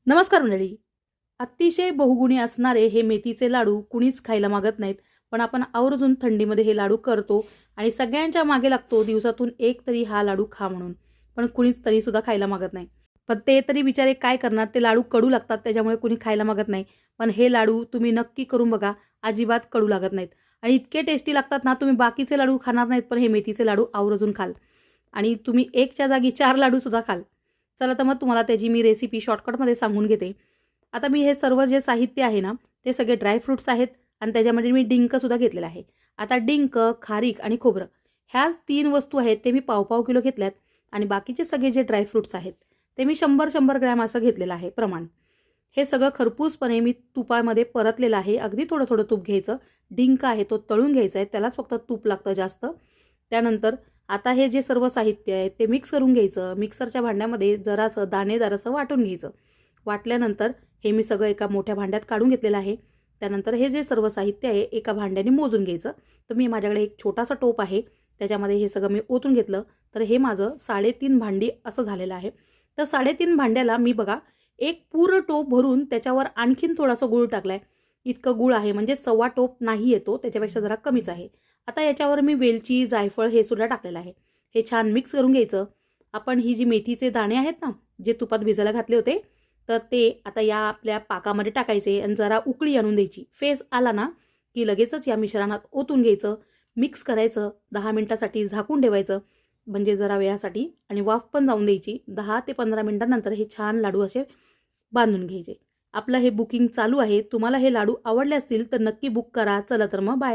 नमस्कार मंडळी. अतिशय बहुगुणी असणारे हे मेथीचे लाडू कुणीच खायला मागत नाहीत, पण आपण आवर्जून थंडीमध्ये हे लाडू करतो आणि सगळ्यांच्या मागे लागतो दिवसातून एक तरी हा लाडू खा म्हणून. पण कुणीच तरीसुद्धा खायला मागत नाही. पण ते तरी बिचारे काय करणार, ते लाडू कडू लागतात त्याच्यामुळे कुणी खायला मागत नाही. पण हे लाडू तुम्ही नक्की करून बघा, अजिबात कडू लागत नाहीत आणि इतके टेस्टी लागतात ना, तुम्ही बाकीचे लाडू खाणार नाहीत, पण हे मेथीचे लाडू आवर्जून खाल आणि तुम्ही 1च्या जागी 4 लाडूसुद्धा खाल. चला तर मग तुम्हाला त्याची मी रेसिपी शॉर्टकटमध्ये सांगून घेते. आता मी हे सर्व जे साहित्य आहे ना, ते सगळे ड्रायफ्रुट्स आहेत आणि त्याच्यामध्ये मी डिंकसुद्धा घेतलेला आहे. आता डिंक, खारीक आणि खोबरं ह्याच 3 वस्तू आहेत, ते मी पाव-पाव किलो घेतल्यात आणि बाकीचे सगळे जे ड्रायफ्रुट्स आहेत, ते मी 100-100 ग्रॅम असं घेतलेलं आहे प्रमाण. हे सगळं खरपूसपणे मी तुपामध्ये परतलेलं आहे. अगदी थोडं-थोडं तूप घ्यायचं. डिंक आहे तो तळून घ्यायचा आहे, त्यालाच फक्त तूप लागतं जास्त. त्यानंतर आता हे जे सर्व साहित्य आहे ते मिक्स करून घ्यायचं. मिक्सरच्या भांड्यामध्ये जरासं दाणेदार असं वाटून घ्यायचं. वाटल्यानंतर हे मी सगळं एका मोठ्या भांड्यात काढून घेतलेलं आहे. त्यानंतर हे जे सर्व साहित्य आहे एका भांड्याने मोजून घ्यायचं. तर मी माझ्याकडे एक छोटासा टोप आहे, त्याच्यामध्ये हे सगळं मी ओतून घेतलं. तर हे माझं 3.5 भांडी असं झालेलं आहे. तर 3.5 भांड्याला मी बघा एक पूर्ण टोप भरून त्याच्यावर आणखीन थोडासा गूळ टाकलाय. इतकं गूळ आहे म्हणजे सव्वा टोप नाही येतो, त्याच्यापेक्षा जरा कमीच आहे. आता याच्यावर मी वेलची, जायफळ हे सुद्धा टाकलेलं आहे. हे छान मिक्स करून घ्यायचं. आपण ही जी मेथीचे दाणे आहेत ना, जे तुपात भिजायला घातले होते, तर ते आता या आपल्या पाकामध्ये टाकायचे आणि जरा उकळी आणून द्यायची. फेस आला ना, की लगेचच या मिश्रणात ओतून घ्यायचं, मिक्स करायचं, 10 मिनिटासाठी झाकून ठेवायचं, म्हणजे जरा वेळासाठी आणि वाफ पण जाऊन द्यायची. 10 ते 15 मिनिटांनंतर हे छान लाडू असे बांधून घ्यायचे. आपलं हे बुकिंग चालू आहे. तुम्हाला हे लाडू आवडले असतील तर नक्की बुक करा. चला तर मग बाय.